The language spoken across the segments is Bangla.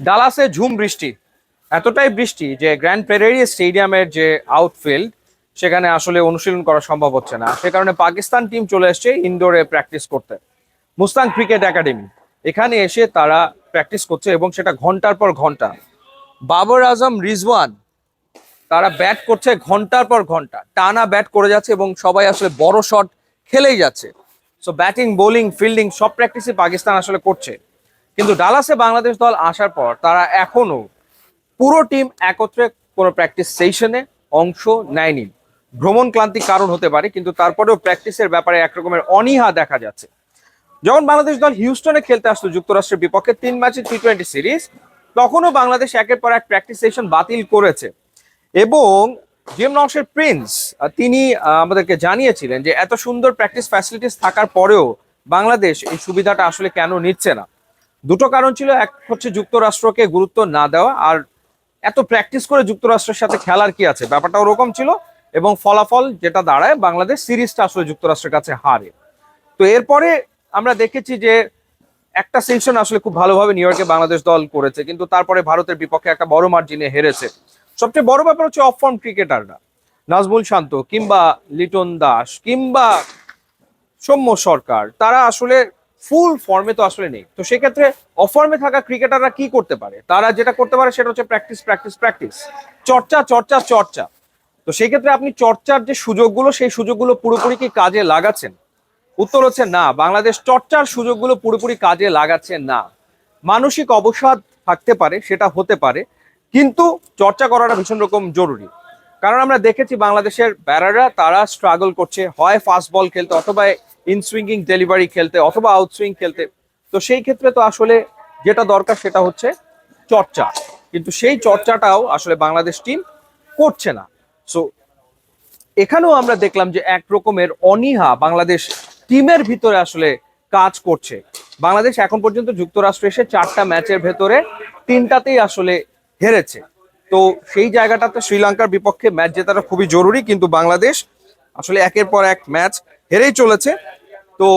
ডালাসে ঝুম বৃষ্টি, এতটাই বৃষ্টি যে গ্র্যান্ড প্রেরেরি স্টেডিয়ামের যে আউটফিল্ড সেখানে আসলে অনুশীলন করা সম্ভব হচ্ছে না। সে কারণে পাকিস্তান টিম চলে এসছে ইনডোরে প্র্যাকটিস করতে। মুস্তাং ক্রিকেট একাডেমি, এখানে এসে তারা প্র্যাকটিস করছে এবং সেটা ঘন্টার পর ঘন্টা। বাবর আজম, রিজওয়ান, তারা ব্যাট করছে ঘন্টার পর ঘন্টা, টানা ব্যাট করে যাচ্ছে এবং সবাই আসলে বড় শট খেলেই যাচ্ছে। সো ব্যাটিং, বোলিং, ফিল্ডিং সব প্র্যাকটিসই পাকিস্তান আসলে করছে। কিন্তু ডালাসে বাংলাদেশ দল আসার পর তারা এখনো পুরো টিম একত্রে কোনো প্র্যাকটিস সেশনে অংশ নেয়নি। ভ্রমণ ক্লান্তির কারণ হতে পারে, কিন্তু তারপরেও প্র্যাকটিসের ব্যাপারে একরকমের অনীহা দেখা যাচ্ছে। যখন বাংলাদেশ দল হিউস্টনে খেলতে আসলো যুক্তরাষ্ট্রের বিপক্ষে 3 ম্যাচের T20 সিরিজ, তখনও বাংলাদেশ একের পর এক প্র্যাকটিস সেশন বাতিল করেছে। এবং জিএম নওশাদ প্রিন্স তিনি আমাদেরকে জানিয়েছিলেন যে এত সুন্দর প্র্যাকটিস ফ্যাসিলিটিস থাকার পরেও বাংলাদেশ এই সুবিধাটা আসলে কেন নিচ্ছে না। দুটো কারণ ছিল, এক হচ্ছে যুক্তরাষ্ট্রকে গুরুত্ব না দেওয়া, আর এত প্র্যাকটিস করে যুক্তরাষ্ট্রের সাথে খেলার কি আছে, ব্যাপারটা ওরকম ছিল। এবং ফলাফল যেটা দাঁড়ায়, বাংলাদেশ সিরিজটা আসলে যুক্তরাষ্ট্রের কাছে হারে। তো এরপরে আমরা দেখেছি যে একটা সেশন আসলে খুব ভালোভাবে নিউ ইয়র্কে বাংলাদেশ দল করেছে, কিন্তু তারপরে ভারতের বিপক্ষে একটা বড় মার্জিনে হেরেছে। সবচেয়ে বড় ব্যাপার হচ্ছে অফ ফর্ম ক্রিকেটাররা, নাজমুল শান্ত কিংবা লিটন দাস কিংবা সৌম্য সরকার, তারা আসলে ফুল ফর্মে তো আসলে নেই। তো সেক্ষেত্রে অফ ফর্মে থাকা ক্রিকেটাররা কি করতে পারে? তারা যেটা করতে পারে সেটা হচ্ছে প্র্যাকটিস, প্র্যাকটিস, প্র্যাকটিস, চর্চা, চর্চা, চর্চা। তো সেই ক্ষেত্রে আপনি চর্চার যে সুযোগগুলো, সেই সুযোগগুলো পুরোপুরি কি কাজে লাগাচ্ছেন? উত্তর হচ্ছে না, বাংলাদেশ চর্চার সুযোগগুলো পুরোপুরি কাজে লাগাচ্ছে না। মানসিক অবসাদ থাকতে পারে, সেটা হতে পারে, কিন্তু চর্চা করাটা ভীষণ রকম জরুরি। কারণ আমরা দেখেছি বাংলাদেশের ব্যাটাররা তারা স্ট্রাগল করছে হয় ফাস্ট বল খেলতে, অথবা ইন সুইঙ্গিং ডেলিভারি খেলতে, অথবা আউট সুইং খেলতে। তো সেই ক্ষেত্রে তো আসলে যেটা দরকার সেটা হচ্ছে চর্চা, কিন্তু সেই চর্চাটাও আসলে বাংলাদেশ টিম করছে না। সো এখানেও আমরা দেখলাম যে এক রকমের অনীহা বাংলাদেশ টিমের ভিতরে আসলে কাজ করছে। বাংলাদেশ এখন পর্যন্ত যুক্তরাষ্ট্রে এসে 4টা ম্যাচের ভেতরে 3টাতেই আসলে হেরেছে। তো সেই জায়গাটাতে শ্রীলঙ্কার বিপক্ষে ম্যাচ জেতাটা খুবই জরুরি, কিন্তু বাংলাদেশ আসলে একের পর এক ম্যাচ হেরেই চলেছে। তো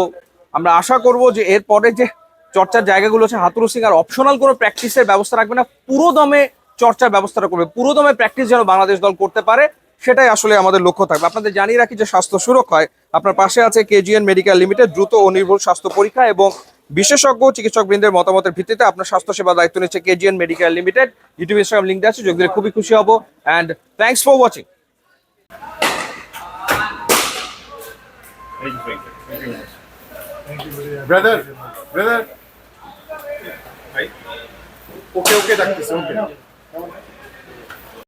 আমরা আশা করব যে এরপরে যে চর্চার জায়গাগুলো আছে, হাতুরু সিং আর অপশনাল কোনো প্র্যাকটিসের ব্যবস্থা রাখবে না, পুরো দমে চর্চার ব্যবস্থাটা করবে, পুরো দমে প্র্যাকটিস যেন বাংলাদেশ দল করতে পারে, সেটাই আসলে আমাদের লক্ষ্য থাকবে। আপনাদের জানিয়ে রাখি যে স্বাস্থ্য সুরক্ষায় আপনার পাশে আছে কেজিএন মেডিকেল লিমিটেড। দ্রুত ও নির্ভুল স্বাস্থ্য পরীক্ষা এবং বিশেষজ্ঞ চিকিৎসকবৃন্দের মতামতের ভিত্তিতে আপনার স্বাস্থ্যসেবা দায়িত্ব নিচ্ছে KGN medical limited. YouTube, Instagram link দেওয়া আছে, যোগ দিলে খুবই খুশি হব। And thanks for watching. Brother brother okay okay ডাকতেছে ওকে